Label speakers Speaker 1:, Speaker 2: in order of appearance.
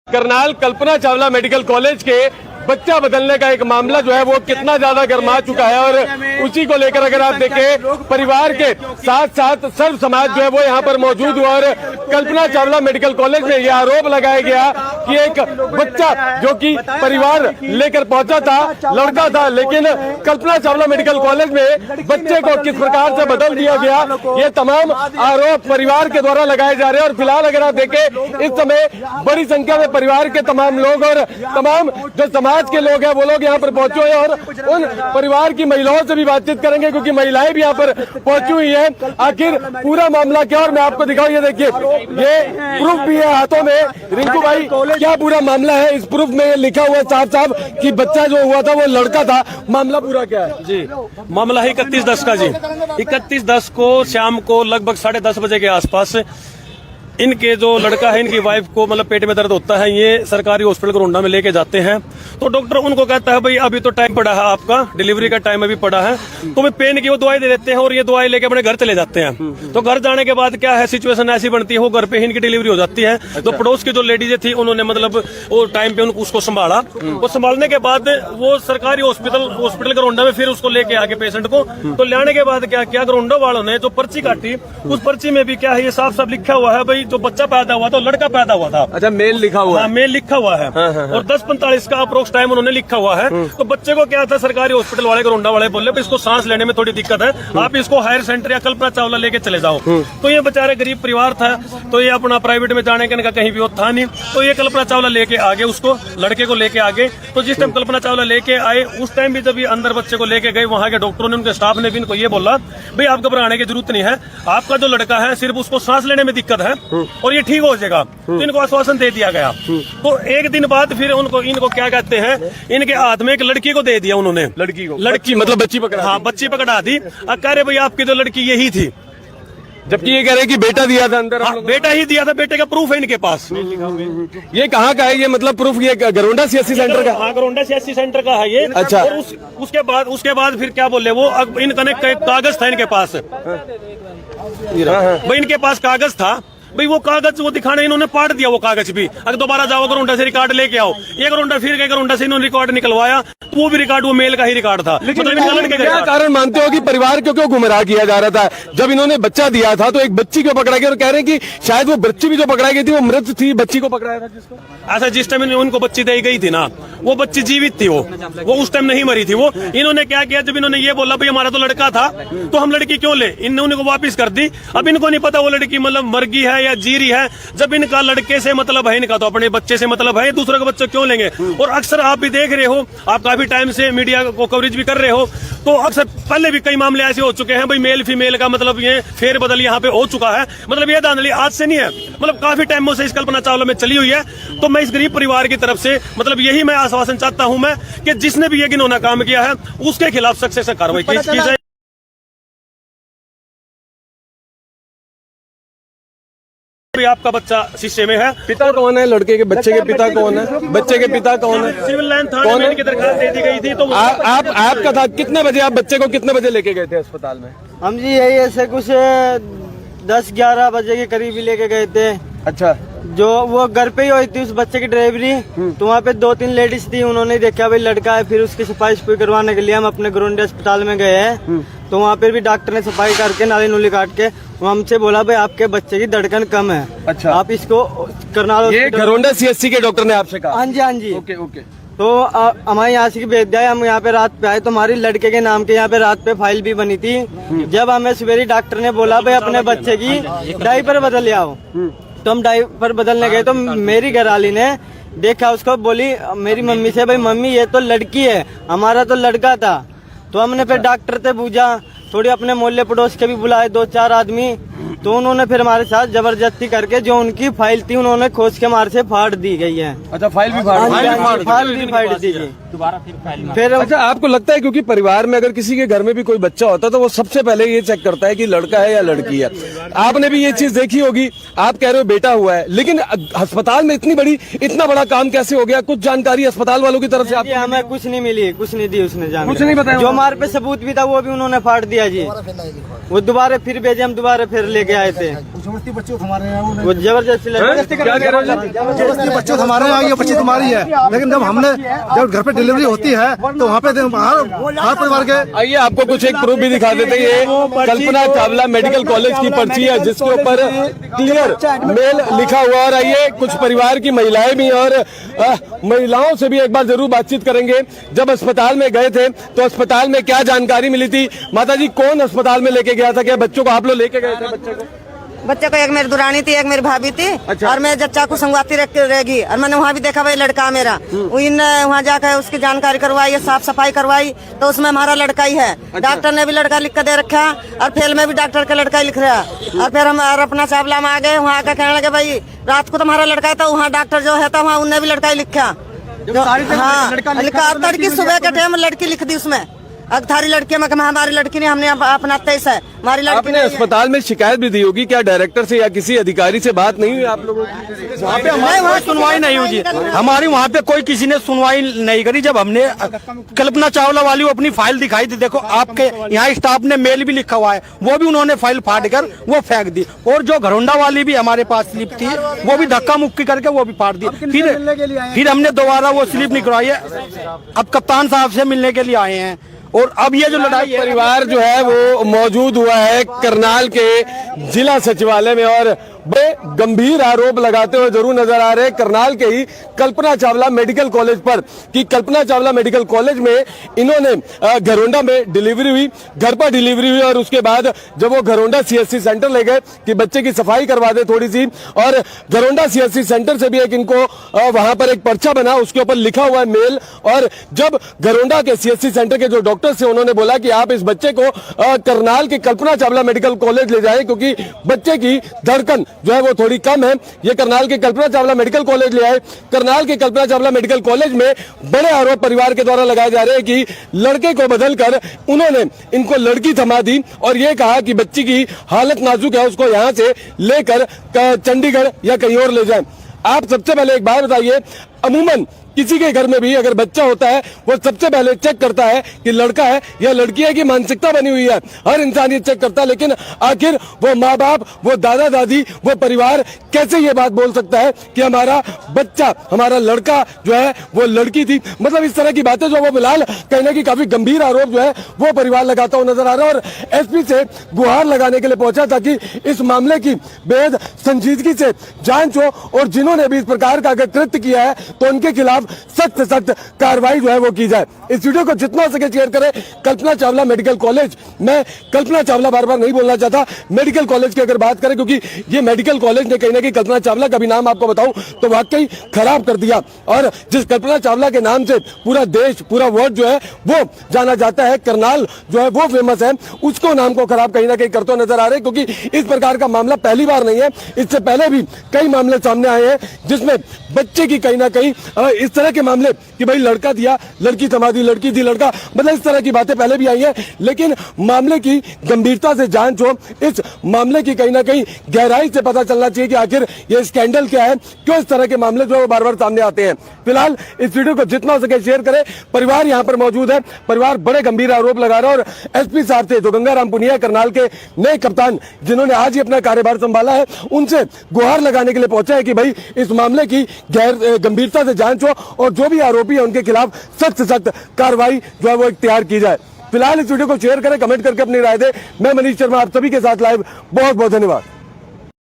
Speaker 1: Karnal Kalpana Chawla medical college के बच्चा बदलने का एक मामला जो है वो कितना ज्यादा गर्मा चुका है और उसी को लेकर अगर आप देखें परिवार के साथ साथ सर्व समाज जो है वो यहाँ पर मौजूद हुआ और कल्पना चावला मेडिकल कॉलेज में यह आरोप लगाया गया कि एक बच्चा जो कि परिवार लेकर पहुंचा था, लड़का था, लेकिन कल्पना चावला मेडिकल कॉलेज में बच्चे को किस प्रकार से बदल दिया गया, ये तमाम आरोप परिवार के द्वारा लगाए जा रहे हैं। और फिलहाल अगर आप देखें इस समय बड़ी संख्या में परिवार के तमाम लोग और तमाम जो समाज के लोग हैं वो लोग यहाँ पर पहुंचे हुए हैं और उन परिवार की महिलाओं से भी बातचीत करेंगे क्योंकि महिलाएं भी यहाँ पर पहुंची हुई हैं। आखिर पूरा मामला क्या, और मैं आपको दिखाऊं, ये देखिए ये प्रूफ भी है हाथों में। रिंकू भाई, क्या पूरा मामला है? इस प्रूफ में लिखा हुआ है साफ साफ कि बच्चा जो हुआ था वो लड़का था। मामला पूरा क्या है?
Speaker 2: जी, मामला है 31/10 का जी। 31/10 को शाम को लगभग 10:30 बजे के आसपास इनके जो लड़का है, इनकी वाइफ को मतलब पेट में दर्द होता है, ये सरकारी हॉस्पिटल गोंडा में लेके जाते हैं। तो डॉक्टर उनको कहता है भाई अभी तो टाइम पड़ा है, आपका डिलीवरी का टाइम अभी पड़ा है, तो वे पेन की वो दवाई दे देते हैं और ये दवाई लेके अपने घर चले जाते हैं। तो घर जाने के बाद क्या है, सिचुएशन ऐसी बनती है, वो घर पे ही इनकी डिलीवरी हो जाती है। तो पड़ोस की जो लेडीज थी उन्होंने मतलब वो टाइम पे उसको संभाला। वो संभालने के बाद वो सरकारी हॉस्पिटल गोंडा में फिर उसको लेके आके पेशेंट को, तो लाने के बाद क्या किया, गोंडा वालों ने जो पर्ची काटी, उस पर्ची में भी क्या है, ये साफ साफ लिखा हुआ है भाई जो बच्चा पैदा हुआ था लड़का पैदा हुआ था।
Speaker 1: अच्छा, मेल लिखा हुआ है?
Speaker 2: मेल लिखा हुआ है। और 10:45 का अप्रोक्स टाइम उन्होंने लिखा हुआ है। तो बच्चे को क्या था, सरकारी हॉस्पिटल वाले गोंडा वाले बोले इसको सांस लेने में थोड़ी दिक्कत है, आप इसको हायर सेंटर या कल्पना चावला लेके चले जाओ। तो ये बेचारे गरीब परिवार था, तो ये अपना प्राइवेट में जाने का कहीं भी वो था नहीं, तो ये कल्पना चावला लेके आगे, उसको लड़के को लेके आगे। तो जिस टाइम कल्पना चावला लेके आए उस टाइम भी जब ये अंदर बच्चे को लेके गए, वहां के डॉक्टरों ने, उनके स्टाफ ने भी इनको ये बोला भाई आप घबराने की जरूरत नहीं है, आपका जो लड़का है सिर्फ उसको सांस लेने में दिक्कत है और ये ठीक हो जाएगा। तो इनको आश्वासन दे दिया गया। तो एक दिन बाद फिर इनको क्या कहते हैं, इनके हाथ में एक लड़की को दे दिया उन्होंने। लड़की मतलब बच्ची पकड़ा? हाँ, बच्ची पकड़ा दी। कह रहे भाई आपकी जो लड़की यही थी,
Speaker 1: जबकि ये कह रहे हैं कि बेटा दिया था अंदर।
Speaker 2: हाँ, बेटा ही दिया था, बेटे का प्रूफ है इनके पास।
Speaker 1: ये कहाँ का है ये, मतलब प्रूफ ये गोंडा सीएससी सेंटर का?
Speaker 2: हाँ, गोंडा सीएससी सेंटर का है ये।
Speaker 1: अच्छा।
Speaker 2: और उसके बाद फिर क्या बोले वो, अब इनका कागज था इनके पास, भाई इनके पास कागज था भाई, वो कागज वो दिखाने इन्होंने पाट दिया वो कागज भी। अगर दोबारा जाओ गोंडा से रिकॉर्ड लेके आओ, ये गोंडा फिर गए, गोंडा से इन्होंने रिकॉर्ड निकलवाया, तो वो भी रिकॉर्ड वो मेल का ही रिकॉर्ड था।
Speaker 1: लेकिन क्या कारण मानते हो कि परिवार को क्यों गुमराह किया जा रहा था? जब इन्होंने बच्चा दिया था तो एक बच्ची को पकड़ा गया और कह रहे हैं कि शायद वो बच्ची भी जो पकड़ाई गई थी वो मृत थी, बच्ची को पकड़ाया था जिसको।
Speaker 2: ऐसा जिस टाइम उनको बच्ची दी गई थी ना, वो बच्ची जीवित थी, वो उस टाइम नहीं मरी थी। वो इन्होंने क्या किया, जब इन्होंने ये बोला भाई हमारा तो लड़का था तो हम लड़की क्यों ले, इन्होंने वापिस कर दी। अब इनको नहीं पता वो लड़की मतलब मर गई है या जी रही है। जब इनका लड़के से मतलब है, इनका तो अपने बच्चे से मतलब है, दूसरे का बच्चा क्यों लेंगे। और अक्सर आप भी देख रहे हो, आप काफी टाइम से मीडिया को कवरेज भी कर रहे हो, तो अक्सर पहले भी कई मामले ऐसे हो चुके हैं भाई मेल फीमेल का मतलब ये फेरबदल यहाँ पे हो चुका है। मतलब ये धांधली आज से नहीं है, मतलब काफी टाइमों से इस कल्पना चावला में चली हुई है। तो मैं इस गरीब परिवार की तरफ से मतलब यही मैं आश्वासन चाहता हूं मैं कि जिसने भी ये घिनौना काम किया है उसके खिलाफ सख्त से कार्रवाई की जाए। आपका बच्चा शीशे में है।
Speaker 1: पिता कौन है लड़के के? बच्चे के पिता कौन है? बच्चे के पिता कौन है?
Speaker 2: सिविल लाइन थाने में इनकी दरखास्त दे दी गई थी। तो
Speaker 1: आपका था कितने बजे, आप बच्चे को कितने बजे लेके गए थे अस्पताल में?
Speaker 3: हम जी यही ऐसे कुछ 10-11 बजे के करीब ही लेके गए थे।
Speaker 1: अच्छा।
Speaker 3: जो वो घर पे ही हुई थी उस बच्चे की डिलीवरी, तो वहाँ पे 2-3 लेडीज थी, उन्होंने देखा भाई लड़का है, फिर उसकी सफाई करवाने के लिए हम अपने गोंडा अस्पताल में गए हैं। तो वहाँ पर भी डॉक्टर ने सफाई करके नाली नूली काट के हमसे बोला भाई आपके बच्चे की धड़कन कम है। अच्छा। आप इसको करनाल,
Speaker 1: ये गोंडा सीएससी के डॉक्टर ने आपसे कहा?
Speaker 3: हाँ जी, हाँ जी।
Speaker 1: Okay okay.
Speaker 3: तो हमारे यहाँ से भेज दिया, हम यहाँ पे रात पे आए तो हमारी लड़के के नाम के यहाँ पे रात पे फाइल भी बनी थी। जब हमें सवेरे डॉक्टर ने बोला भाई अपने बच्चे की डायपर बदल आओ, तो हम डायपर बदलने गए तो मेरी घरवाली ने देखा उसको, बोली मेरी मम्मी से भाई मम्मी ये तो लड़की है, हमारा तो लड़का था। तो हमने फिर डॉक्टर से पूछा, थोड़ी अपने मोहल्ले पड़ोस के भी बुलाए 2-4 आदमी, तो उन्होंने फिर हमारे साथ जबरदस्ती करके जो उनकी फाइल थी उन्होंने खोज के हमारे से फाड़ दी गई है।
Speaker 1: अच्छा, फाइल भी फाड़
Speaker 3: दी गई दोबारा फिर।
Speaker 1: अच्छा, आपको लगता है क्योंकि परिवार में अगर किसी के घर में भी कोई बच्चा होता है तो वो सबसे पहले ये चेक करता है कि लड़का है या लड़की है? आपने भी ये चीज देखी होगी, आप कह रहे हो बेटा हुआ है, लेकिन अस्पताल में इतना बड़ा काम कैसे हो गया? कुछ जानकारी अस्पताल वालों की तरफ से
Speaker 3: हमें कुछ नहीं मिली, कुछ नहीं दी उसने जानकारी,
Speaker 1: कुछ नहीं बताया।
Speaker 3: जो हमारे पे सबूत भी था वो भी उन्होंने फाड़ दिया जी। वो दोबारा फिर भेजे, हम दोबारा फिर लेके आए थे।
Speaker 4: जबरदस्ती बच्चे को थमा रहे हैं
Speaker 3: वो जबरदस्ती
Speaker 1: क्या कह रहे हो?
Speaker 4: जबरदस्ती बच्चे को थमा रहे हैं, ये बच्ची तुम्हारी है। लेकिन जब घर पे डिलीवरी होती है तो वहाँ पे हर परिवार के
Speaker 1: आइए आपको कुछ एक प्रूफ भी दिखा देते हैं। ये कल्पना चावला मेडिकल कॉलेज की पर्ची है जिसके ऊपर क्लियर मेल लिखा हुआ। और आइए कुछ परिवार की महिलाएं भी और महिलाओं से भी एक बार जरूर बातचीत करेंगे। जब अस्पताल में गए थे तो अस्पताल में क्या जानकारी मिली थी? माता जी, कौन अस्पताल में लेके गया था? क्या बच्चों को आप लोग लेके गए थे?
Speaker 5: बच्चे को एक मेरी दुरानी थी, एक मेरी भाभी थी।
Speaker 1: अच्छा।
Speaker 5: और मैं जच्चा को संगवाती रहेगी। और मैंने वहाँ भी देखा भाई लड़का मेरा, वहाँ जाकर उसकी जानकारी करवाई, साफ सफाई करवाई, तो उसमें हमारा लड़का ही है।
Speaker 1: अच्छा।
Speaker 5: डॉक्टर ने भी लड़का लिख कर दे रखा और फेल में भी डॉक्टर का लड़का ही लिख रहा। और फिर हम अपना चावला में आ गए, वहाँ आकर कहने लगे भाई रात को तुम्हारा लड़का है, तो वहाँ डॉक्टर जो है वहाँ उनने भी लड़का ही लिखा। हाँ, लिखा तड़की सुबह के टाइम लड़की लिख दी उसमें। थारी लड़की में हमारी लड़की ने, हमने अपना 23 है, हमारी लड़की
Speaker 1: आपने अस्पताल में शिकायत भी दी होगी, क्या डायरेक्टर से या किसी अधिकारी से बात नहीं हुई आप लोगों की?
Speaker 6: वहाँ पे हमारी सुनवाई नहीं हुई। हमारी वहाँ पे कोई किसी ने सुनवाई नहीं करी। जब हमने कल्पना चावला वाली वो अपनी फाइल दिखाई थी, देखो आपके यहाँ स्टाफ ने मेल भी लिखा हुआ है, वो भी उन्होंने फाइल फाड़ कर वो फेंक दी। और जो घरोंडा वाली भी हमारे पास स्लिप थी वो भी धक्का मुक्की करके वो भी फाड़ दी। फिर हमने दोबारा वो स्लिप निकलवाई है, अब कप्तान साहब से मिलने के लिए आए हैं। और अब ये जो लड़ाई है,
Speaker 1: परिवार जो है वो मौजूद हुआ है करनाल के जिला सचिवालय में और बड़े गंभीर आरोप लगाते हुए जरूर नजर आ रहे हैं करनाल के ही कल्पना चावला मेडिकल कॉलेज पर कि कल्पना चावला मेडिकल कॉलेज में इन्होंने घरोंडा में डिलीवरी हुई, घर पर डिलीवरी हुई और उसके बाद जब वो घरोंडा सीएससी सेंटर ले गए कि बच्चे की सफाई करवा दे थोड़ी सी, और घरोंडा सीएससी सेंटर से भी एक इनको वहां पर एक पर्चा बना, उसके ऊपर लिखा हुआ है मेल। और जब घरोंडा के सीएससी सेंटर के जो डॉक्टर से उन्होंने बोला कि आप इस बच्चे को करनाल के कल्पना चावला मेडिकल कॉलेज ले जाएं क्योंकि बच्चे की धड़कन जो है वो थोड़ी कम है, ये करनाल के कल्पना चावला मेडिकल कॉलेज ले आए। करनाल के कल्पना चावला मेडिकल कॉलेज में बड़े आरोप परिवार के द्वारा लगाए जा रहे हैं कि लड़के को बदलकर उन्होंने इनको लड़की थमा दी और ये कहा कि बच्ची की हालत नाजुक है, उसको यहां से लेकर चंडीगढ़ या कहीं और ले जाएं। आप सबसे पहले एक बात बताइए, अमूमन किसी के घर में भी अगर बच्चा होता है वो सबसे पहले चेक करता है कि लड़का है या लड़की है, कि मानसिकता बनी हुई है, हर इंसान ये चेक करता है। लेकिन आखिर वो माँ बाप, वो दादा दादी, वो परिवार कैसे ये बात बोल सकता है कि हमारा बच्चा, हमारा लड़का जो है वो लड़की थी? मतलब इस तरह की बातें जो वो फिलहाल कहने की काफी गंभीर आरोप जो है वो परिवार लगाता हुआ नजर आ रहा है। और एसपी से गुहार लगाने के लिए पहुंचा ताकि इस मामले की बेहद संजीदगी से जांच हो और जिन्होंने भी इस प्रकार का अगर कृत्य किया है तो उनके खिलाफ सख्त से सख्त कार्रवाई जो है वो की जाए। इस वीडियो को जितना हो सके शेयर करें। कल्पना चावला मेडिकल कॉलेज, मैं कल्पना चावला बार बार नहीं बोलना चाहता, मेडिकल कॉलेज की अगर बात करें, क्योंकि ये मेडिकल कॉलेज ने कहीं ना कहीं कल्पना चावला का भी नाम आपको बताऊं तो वाकई खराब कर दिया। और जिस कल्पना चावला के नाम से पूरा देश, पूरा वर्ल्ड जो है वो जाना जाता है, करनाल जो है वो फेमस है, उसको नाम को खराब कहीं ना कहीं करते नजर आ रहे हैं। क्योंकि इस प्रकार का मामला पहली बार नहीं है, इससे पहले भी कई मामले सामने आए हैं जिसमें बच्चे की कहीं ना कहीं इस तरह के मामले कि भाई लड़का दिया, लड़की थमा दी, लड़की दी, लड़का, मतलब इस तरह की बातें पहले भी आई हैं। लेकिन मामले की गंभीरता से जांच हो, इस मामले की कहीं ना कहीं गहराई से पता चलना चाहिए कि आखिर ये स्कैंडल क्या है, क्यों इस तरह के मामले जो है वो बार बार सामने आते हैं। फिलहाल इस वीडियो को जितना हो सके शेयर करें। परिवार यहाँ पर मौजूद है, परिवार बड़े गंभीर आरोप लगा रहा है और एसपी साहब से, जो गंगाराम पुनिया करनाल के नए कप्तान जिन्होंने आज ही अपना कार्यभार संभाला है, उनसे गुहार लगाने के लिए पहुंचा है कि भाई इस मामले की गंभीरता से जांच हो और जो भी आरोपी है उनके खिलाफ सख्त से सख्त कार्रवाई जो है वो इख्तियार की जाए। फिलहाल इस वीडियो को शेयर करें, कमेंट करके अपनी राय दें। मैं मनीष शर्मा आप सभी के साथ लाइव। बहुत बहुत धन्यवाद।